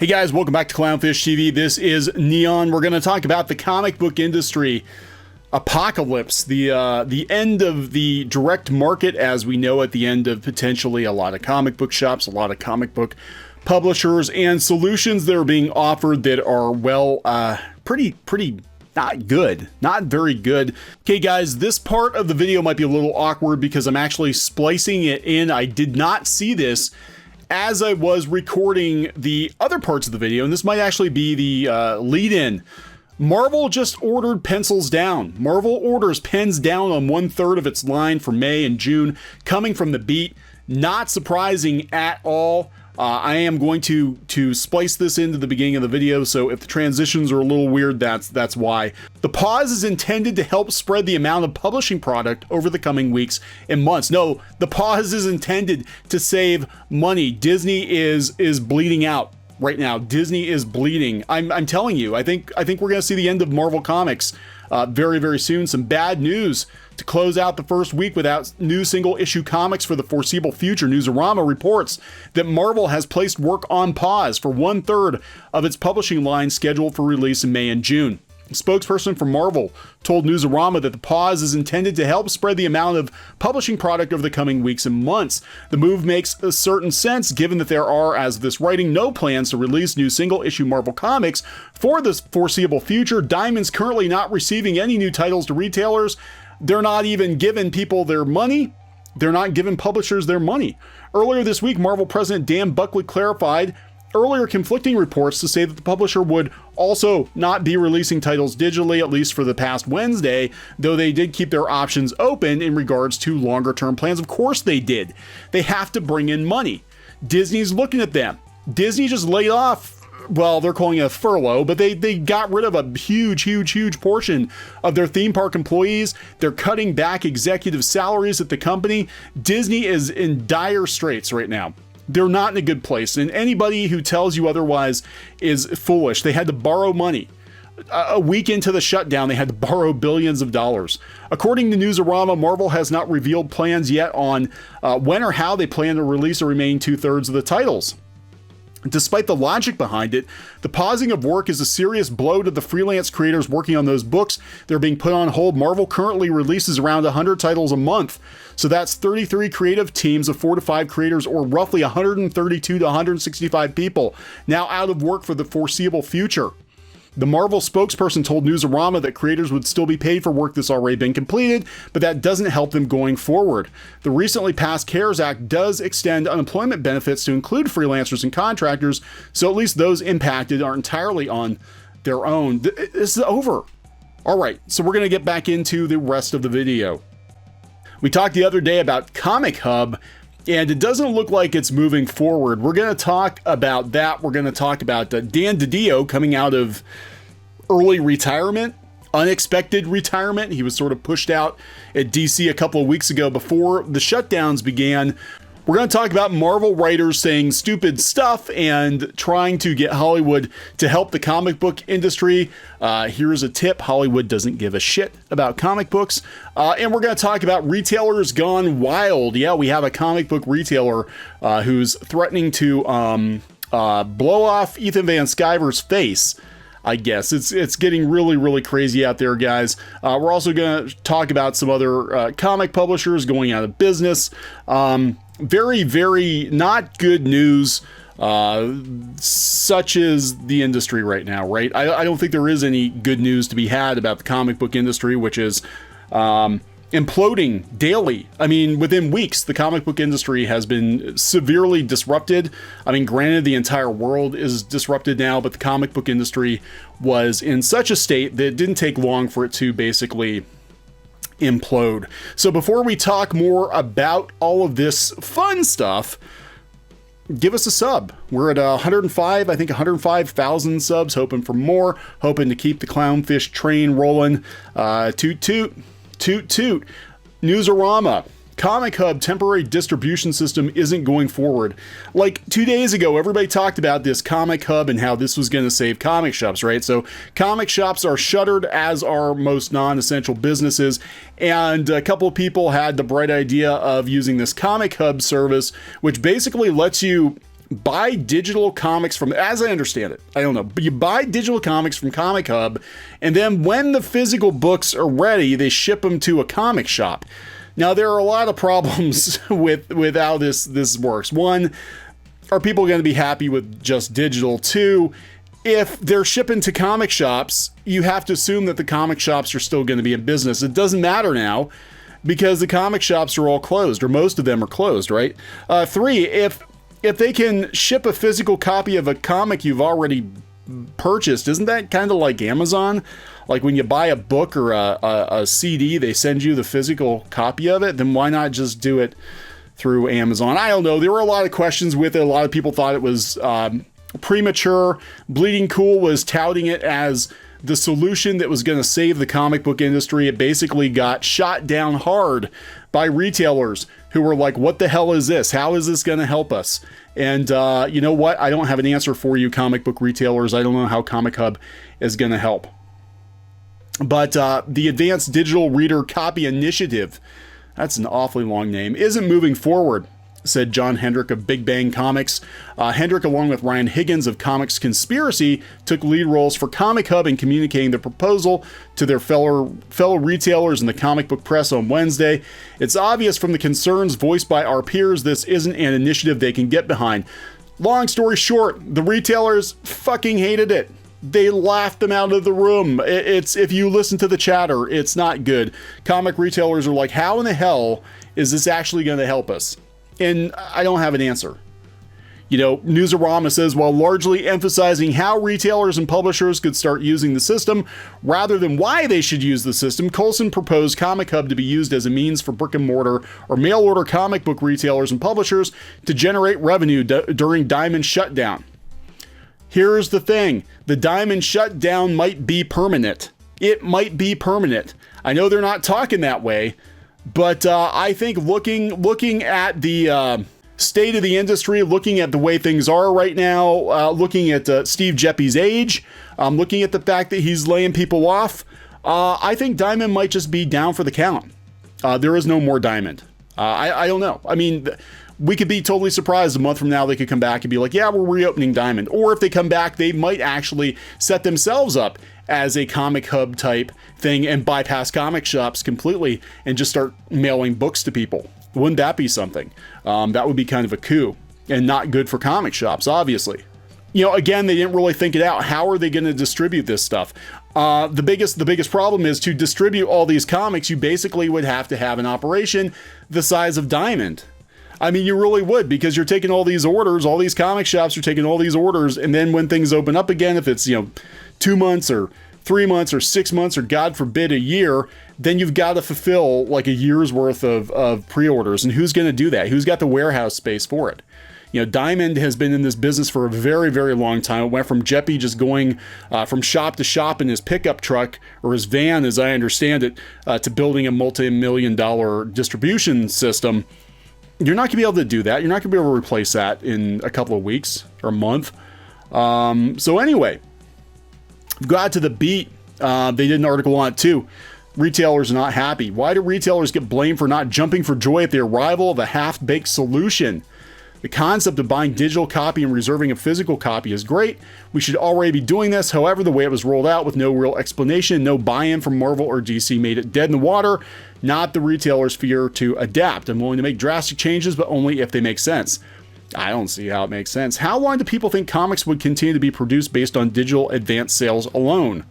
Hey guys, welcome back to CLOWNFISH TV. This is Kneon. We're going to talk about the comic book industry apocalypse, the end of the direct market as we know it, the end of potentially a lot of comic book shops, a lot of comic book publishers, and solutions that are being offered that are, well, pretty not good, not very good. Okay guys, this part of the video might be a little awkward because I'm actually splicing it in. I did not see this as I was recording the other parts of the video, and this might actually be the lead-in. Marvel just ordered pencils down. Marvel orders pens down on 1/3 of its line for May and June, coming from the beat. Not surprising at all. I am going to splice this into the beginning of the video, so if the transitions are a little weird, that's why. The pause is intended to help spread the amount of publishing product over the coming weeks and months. No, the pause is intended to save money. Disney is bleeding out right now. Disney is bleeding. I'm telling you, I think we're going to see the end of Marvel Comics very, very soon. Some bad news to close out the first week without new single issue comics for the foreseeable future. Newsarama reports that Marvel has placed work on pause for 1/3 of its publishing line scheduled for release in May and June. A spokesperson for Marvel told Newsarama that the pause is intended to help spread the amount of publishing product over the coming weeks and months. The move makes a certain sense given that there are, as of this writing, no plans to release new single-issue Marvel comics for the foreseeable future. Diamond's currently not receiving any new titles to retailers. They're not even giving people their money. They're not giving publishers their money. Earlier this week, Marvel President Dan Buckley clarified earlier conflicting reports to say that the publisher would also not be releasing titles digitally, at least for the past Wednesday, though they did keep their options open in regards to longer term plans. Of course they did. They have to bring in money. Disney's looking at them. Disney just laid off, well, they're calling it a furlough, but they got rid of a huge portion of their theme park employees. They're cutting back executive salaries at the company. Disney is in dire straits right now. They're not in a good place, and anybody who tells you otherwise is foolish. They had to borrow money. A week into the shutdown, they had to borrow billions of dollars. According to Newsarama, Marvel has not revealed plans yet on when or how they plan to release the remaining 2/3 of the titles. Despite the logic behind it, the pausing of work is a serious blow to the freelance creators working on those books. They're being put on hold. Marvel currently releases around 100 titles a month. So that's 33 creative teams of 4 to 5 creators, or roughly 132 to 165 people, now out of work for the foreseeable future. The Marvel spokesperson told Newsarama that creators would still be paid for work that's already been completed, but that doesn't help them going forward. The recently passed CARES Act does extend unemployment benefits to include freelancers and contractors, so at least those impacted are entirely on their own. This is over. All right, so we're going to get back into the rest of the video. We talked the other day about ComicHub, and it doesn't look like it's moving forward. We're going to talk about that. We're going to talk about Dan DiDio coming out of early retirement, unexpected retirement. He was sort of pushed out at DC a couple of weeks ago before the shutdowns began. We're going to talk about Marvel writers saying stupid stuff and trying to get Hollywood to help the comic book industry. Here's a tip: Hollywood doesn't give a shit about comic books. And we're going to talk about retailers gone wild. Yeah, we have a comic book retailer who's threatening to blow off Ethan Van Sciver's face. I guess it's getting really crazy out there, guys. We're also going to talk about some other comic publishers going out of business. Very not good news, such is the industry right now, right? I don't think there is any good news to be had about the comic book industry, which is imploding daily. I mean, within weeks, the comic book industry has been severely disrupted. I mean, granted, the entire world is disrupted now, but the comic book industry was in such a state that it didn't take long for it to basically implode. So before we talk more about all of this fun stuff, give us a sub. We're at 105, I think 105,000 subs, hoping for more, hoping to keep the Clownfish train rolling. Toot toot. Newsarama. ComicHub temporary distribution system isn't going forward. Like 2 days ago, everybody talked about this ComicHub and how this was going to save comic shops, right? So comic shops are shuttered, as are most non-essential businesses. And a couple of people had the bright idea of using this ComicHub service, which basically lets you buy digital comics from, as I understand it, I don't know, but you buy digital comics from ComicHub, and then when the physical books are ready, they ship them to a comic shop. Now, there are a lot of problems with how this works. One, are people going to be happy with just digital? Two, if they're shipping to comic shops, you have to assume that the comic shops are still going to be in business. It doesn't matter now because the comic shops are all closed, or most of them are closed, right? Three, if they can ship a physical copy of a comic you've already purchased, isn't that kind of like Amazon? Like when you buy a book or a CD, they send you the physical copy of it, then why not just do it through Amazon? I don't know. There were a lot of questions with it. A lot of people thought it was premature. Bleeding Cool was touting it as the solution that was going to save the comic book industry. It basically got shot down hard by retailers who were like, what the hell is this? How is this going to help us? And you know what? I don't have an answer for you, comic book retailers. I don't know how ComicHub is going to help. But the Advanced Digital Reader Copy Initiative, that's an awfully long name, isn't moving forward, said John Hendrick of Big Bang Comics. Hendrick, along with Ryan Higgins of Comics Conspiracy, took lead roles for ComicHub in communicating the proposal to their fellow retailers in the comic book press on Wednesday. It's obvious from the concerns voiced by our peers this isn't an initiative they can get behind. Long story short, the retailers fucking hated it. They laughed them out of the room. It's, if you listen to the chatter, it's not good. Comic retailers are like, how in the hell is this actually going to help us? And I don't have an answer. You know, Newsarama says, while largely emphasizing how retailers and publishers could start using the system rather than why they should use the system, Coulson proposed ComicHub to be used as a means for brick and mortar or mail order comic book retailers and publishers to generate revenue during Diamond shutdown. Here's the thing. The Diamond shutdown might be permanent. It might be permanent. I know they're not talking that way, but I think looking at the state of the industry, looking at the way things are right now, looking at Steve Geppe's age, looking at the fact that he's laying people off, I think Diamond might just be down for the count. There is no more Diamond. I don't know. I mean, we could be totally surprised a month from now they could come back and be like, yeah, we're reopening Diamond. Or if they come back, they might actually set themselves up as a ComicHub type thing and bypass comic shops completely and just start mailing books to people. Wouldn't that be something? That would be kind of a coup and not good for comic shops, obviously. You know, again, they didn't really think it out. How are they going to distribute this stuff? The biggest problem is to distribute all these comics, you basically would have to have an operation the size of Diamond. I mean, you really would, because you're taking all these orders, all these comic shops are taking all these orders, and then when things open up again, if it's, 2 months or 3 months or 6 months or God forbid a year, then you've got to fulfill like a year's worth of pre-orders. And who's going to do that? Who's got the warehouse space for it? Diamond has been in this business for a very, very long time. It went from Geppy just going from shop to shop in his pickup truck or his van, as I understand it, to building a multi-million-dollar distribution system. You're not going to be able to do that. You're not going to be able to replace that in a couple of weeks or a month. So anyway, go out to The Beat. They did an article on it too. Retailers are not happy. Why do retailers get blamed for not jumping for joy at the arrival of a half-baked solution? The concept of buying digital copy and reserving a physical copy is great. We should already be doing this. However, the way it was rolled out with no real explanation, no buy-in from Marvel or DC made it dead in the water, not the retailer's fear to adapt. I'm willing to make drastic changes, but only if they make sense. I don't see how it makes sense. How long do people think comics would continue to be produced based on digital advanced sales alone?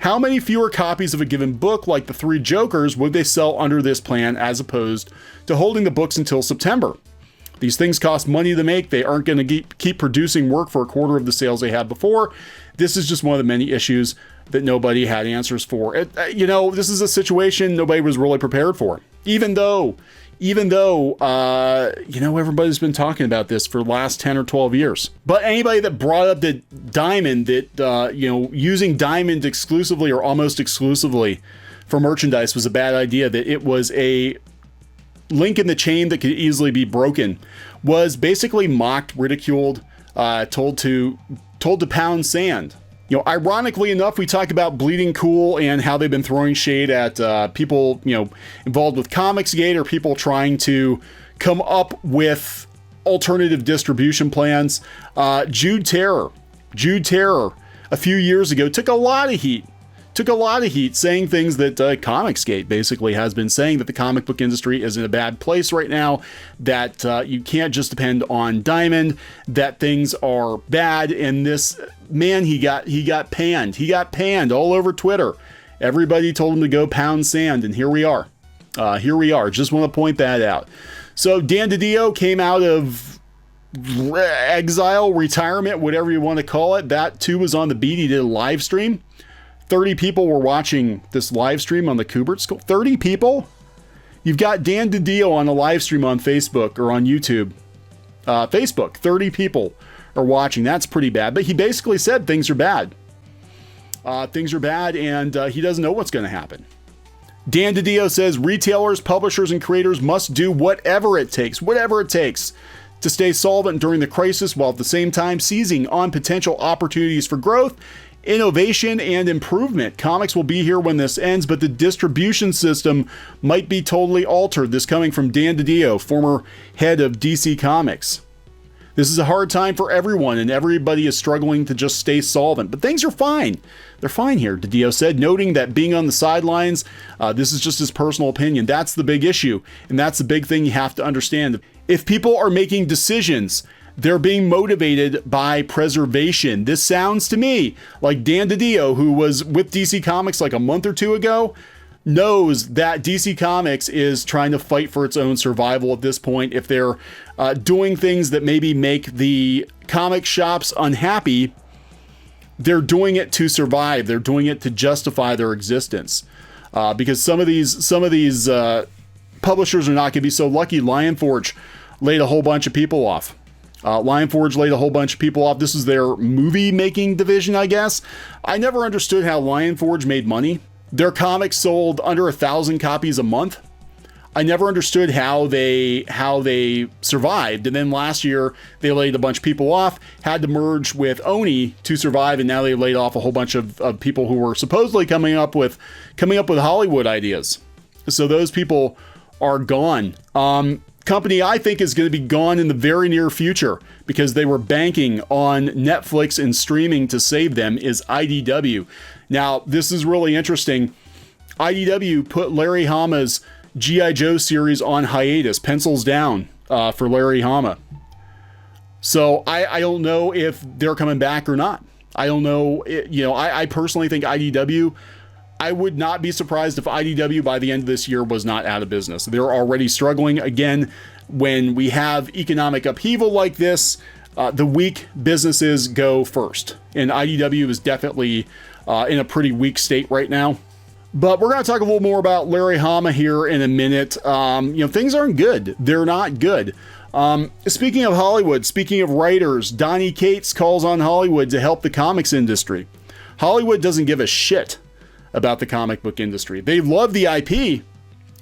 How many fewer copies of a given book, like The Three Jokers, would they sell under this plan as opposed to holding the books until September? These things cost money to make. They aren't going to keep producing work for a quarter of the sales they had before. This is just one of the many issues that nobody had answers for. This is a situation nobody was really prepared for. Even though, everybody's been talking about this for the last 10 or 12 years. But anybody that brought up the Diamond, that, using Diamond exclusively or almost exclusively for merchandise was a bad idea, that it was a link in the chain that could easily be broken, was basically mocked, ridiculed, told to pound sand. Ironically enough, we talk about Bleeding Cool and how they've been throwing shade at people, involved with Comicsgate, or people trying to come up with alternative distribution plans. Jude Terror, a few years ago took a lot of heat. Saying things that Comicsgate basically has been saying, that the comic book industry is in a bad place right now, that you can't just depend on Diamond, that things are bad. And this man, he got panned all over Twitter. Everybody told him to go pound sand, and here we are. Just want to point that out. So Dan DiDio came out of exile, retirement, whatever you want to call it. That too was on the beat. He did a live stream. 30 people were watching this live stream on the Kubert School. 30 people? You've got Dan DiDio on a live stream on Facebook or on YouTube. Facebook, 30 people are watching. That's pretty bad. But he basically said things are bad. And he doesn't know what's going to happen. Dan DiDio says retailers, publishers, and creators must do whatever it takes to stay solvent during the crisis, while at the same time seizing on potential opportunities for growth, innovation, and improvement. Comics will be here when this ends, but the distribution system might be totally altered. This coming from Dan DiDio, former head of DC Comics. This is a hard time for everyone, and everybody is struggling to just stay solvent. But things are fine. They're fine here, DiDio said, noting that being on the sidelines, this is just his personal opinion. That's the big issue, and that's the big thing you have to understand. If people are making decisions, they're being motivated by preservation. This sounds to me like Dan DiDio, who was with DC Comics like a month or two ago, knows that DC Comics is trying to fight for its own survival at this point. If they're doing things that maybe make the comic shops unhappy, they're doing it to survive. They're doing it to justify their existence. Because some of these publishers are not going to be so lucky. Lionforge laid a whole bunch of people off. This is their movie making division, I guess. I never understood how Lionforge made money. Their comics sold under 1,000 copies a month. I never understood how they survived. And then last year they laid a bunch of people off, had to merge with Oni to survive, and now they laid off a whole bunch of people who were supposedly coming up with Hollywood ideas. So those people are gone. Company I think is going to be gone in the very near future because they were banking on Netflix and streaming to save them is IDW. Now, this is really interesting. IDW put Larry Hama's G.I. Joe series on hiatus, pencils down for Larry Hama. So I don't know if they're coming back or not. I don't know. I personally think IDW, I would not be surprised if IDW by the end of this year was not out of business. They're already struggling. Again, when we have economic upheaval like this, the weak businesses go first. And IDW is definitely in a pretty weak state right now. But we're going to talk a little more about Larry Hama here in a minute. Things aren't good. They're not good. Speaking of Hollywood, speaking of writers, Donny Cates calls on Hollywood to help the comics industry. Hollywood doesn't give a shit about the comic book industry. They love the IP.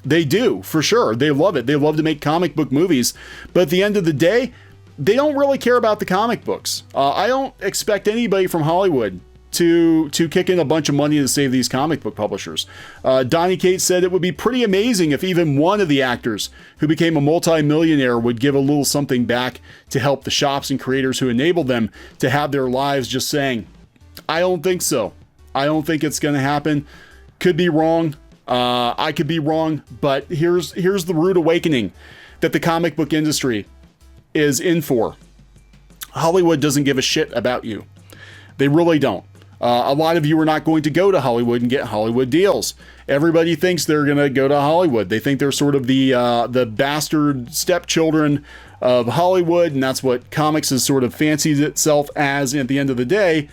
They do, for sure. They love it. They love to make comic book movies. But at the end of the day, they don't really care about the comic books. I don't expect anybody from Hollywood to kick in a bunch of money to save these comic book publishers. Donny Cates said it would be pretty amazing if even one of the actors who became a multi-millionaire would give a little something back to help the shops and creators who enabled them to have their lives. Just saying, I don't think so. I don't think it's going to happen. Could be wrong. I could be wrong, but here's the rude awakening that the comic book industry is in for. Hollywood doesn't give a shit about you. They really don't. A lot of you are not going to go to Hollywood and get Hollywood deals. Everybody thinks they're going to go to Hollywood. They think they're sort of the bastard stepchildren of Hollywood, and that's what comics has sort of fancied itself as. And at the end of the day,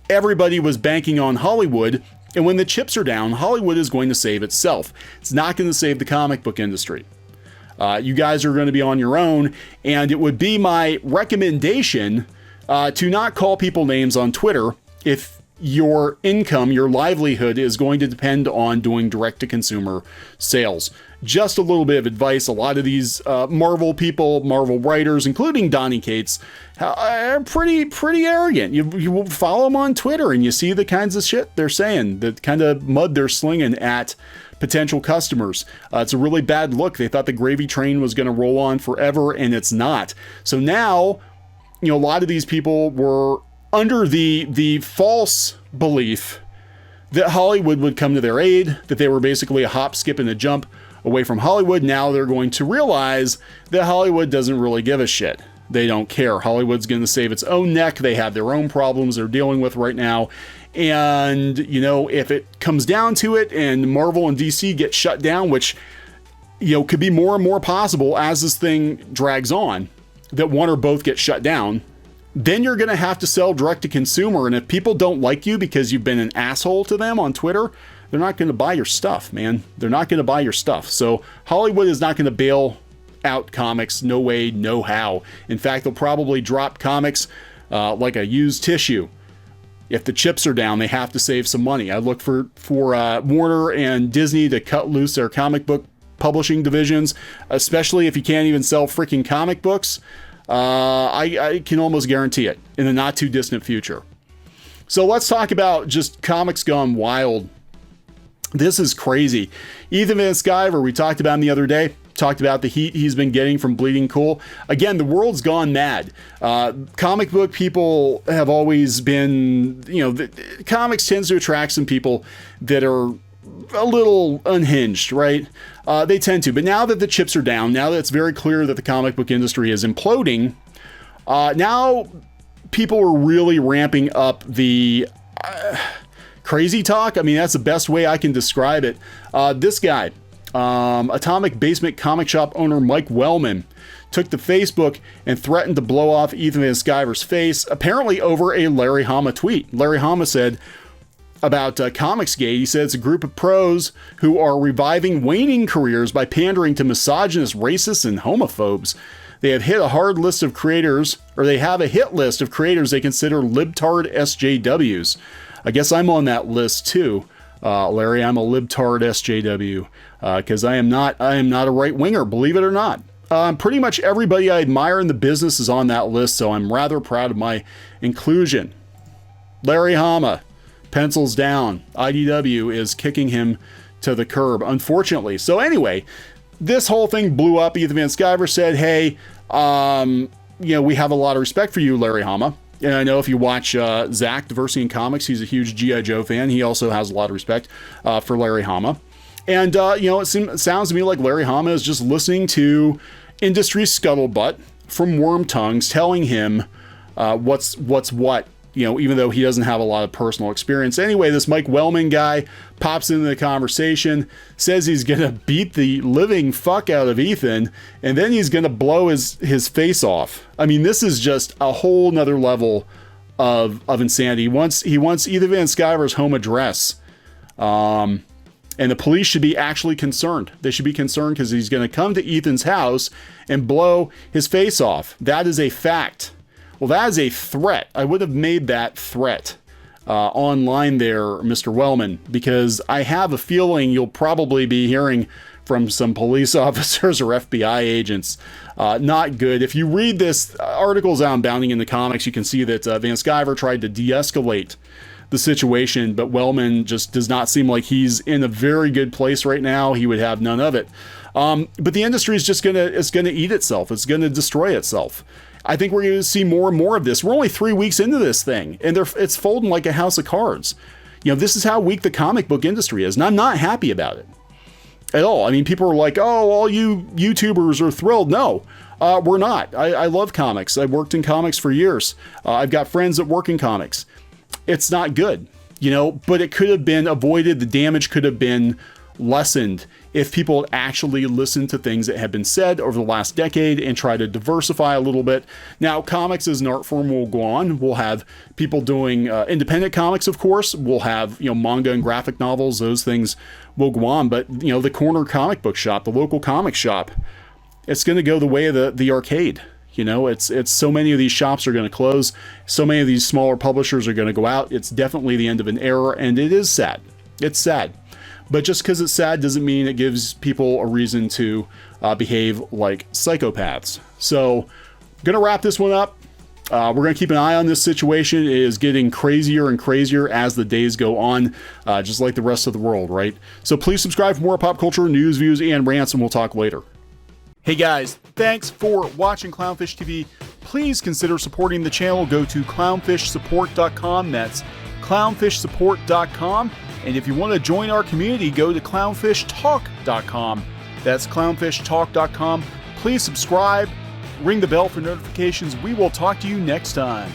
everybody was banking on Hollywood, and when the chips are down, Hollywood is going to save itself. It's not going to save the comic book industry. You guys are going to be on your own, and it would be my recommendation to not call people names on Twitter if your income, your livelihood is going to depend on doing direct-to-consumer sales. Just a little bit of advice. A lot of these Marvel people, Marvel writers, including Donny Cates, are pretty arrogant. You follow them on Twitter and you see the kinds of shit they're saying, the kind of mud they're slinging at potential customers. It's a really bad look. They thought the gravy train was going to roll on forever, and it's not. So now, a lot of these people were under the false belief that Hollywood would come to their aid, that they were basically a hop, skip, and a jump away from Hollywood. Now they're going to realize that Hollywood doesn't really give a shit. They don't care. Hollywood's going to save its own neck. They have their own problems they're dealing with right now. And, if it comes down to it and Marvel and DC get shut down, which, could be more and more possible as this thing drags on, that one or both get shut down, then you're going to have to sell direct to consumer. And if people don't like you because you've been an asshole to them on Twitter, they're not going to buy your stuff, man. They're not going to buy your stuff. So Hollywood is not going to bail out comics. No way, no how. In fact, they'll probably drop comics like a used tissue. If the chips are down, they have to save some money. I look for Warner and Disney to cut loose their comic book publishing divisions, especially if you can't even sell freaking comic books. I can almost guarantee it in the not too distant future. So let's talk about just comics gone wild. This is crazy. Ethan Van Sciver, we talked about him the other day, talked about the heat he's been getting from Bleeding Cool. Again, the world's gone mad. Comic book people have always been, comics tends to attract some people that are a little unhinged, right? They tend to. But now that the chips are down, now that it's very clear that the comic book industry is imploding, now people are really ramping up the crazy talk. I mean, that's the best way I can describe it. This guy, Atomic Basement Comic Shop owner Mike Wellman, took to Facebook and threatened to blow off Ethan Van Sciver's face, apparently over a Larry Hama tweet. Larry Hama said about Comicsgate, he said it's a group of pros who are reviving waning careers by pandering to misogynist, racists, and homophobes. They have hit a hard list of creators, or they have a hit list of creators they consider libtard SJWs. I guess I'm on that list too, Larry. I'm a libtard SJW because I am not a right winger, believe it or not. Pretty much everybody I admire in the business is on that list, so I'm rather proud of my inclusion. Larry Hama, pencils down. IDW is kicking him to the curb, unfortunately. So anyway, this whole thing blew up. Ethan Van Sciver said, hey, we have a lot of respect for you, Larry Hama. And I know if you watch Zach, Diversity in Comics, he's a huge G.I. Joe fan. He also has a lot of respect for Larry Hama. And, it sounds to me like Larry Hama is just listening to industry scuttlebutt from worm tongues telling him what's what, even though he doesn't have a lot of personal experience. Anyway, this Mike Wellman guy pops into the conversation, says he's going to beat the living fuck out of Ethan, and then he's going to blow his face off. I mean, this is just a whole nother level of insanity. He wants Ethan Van Sciver's home address. And the police should be actually concerned. They should be concerned because he's going to come to Ethan's house and blow his face off. That is a fact. Well, that is a threat. I would have made that threat online there, Mr. Wellman, because I have a feeling you'll probably be hearing from some police officers or FBI agents. Not good. If you read this articles on Bounding in the Comics, you can see that Van Sciver tried to de-escalate the situation, but Wellman just does not seem like he's in a very good place right now. He would have none of it. But the industry is just gonna eat itself. It's gonna destroy itself. I think we're going to see more and more of this. We're only 3 weeks into this thing, and it's folding like a house of cards. This is how weak the comic book industry is, and I'm not happy about it at all. I mean, people are like, oh, all you YouTubers are thrilled. No, we're not. I love comics. I've worked in comics for years. I've got friends that work in comics. It's not good, but it could have been avoided. The damage could have been lessened if people had actually listened to things that have been said over the last decade and try to diversify a little bit. Now, comics as an art form will go on. We'll have people doing independent comics, of course. We'll have, manga and graphic novels. Those things will go on. But, the corner comic book shop, the local comic shop, it's going to go the way of the arcade. It's so many of these shops are going to close. So many of these smaller publishers are going to go out. It's definitely the end of an era, and it is sad. It's sad. But just because it's sad doesn't mean it gives people a reason to behave like psychopaths. So, I'm going to wrap this one up. We're going to keep an eye on this situation. It is getting crazier and crazier as the days go on, just like the rest of the world, right? So please subscribe for more pop culture, news, views, and rants, and we'll talk later. Hey guys, thanks for watching Clownfish TV. Please consider supporting the channel. Go to clownfishsupport.com. That's clownfishsupport.com. And if you want to join our community, go to clownfishtalk.com. That's clownfishtalk.com. Please subscribe, ring the bell for notifications. We will talk to you next time.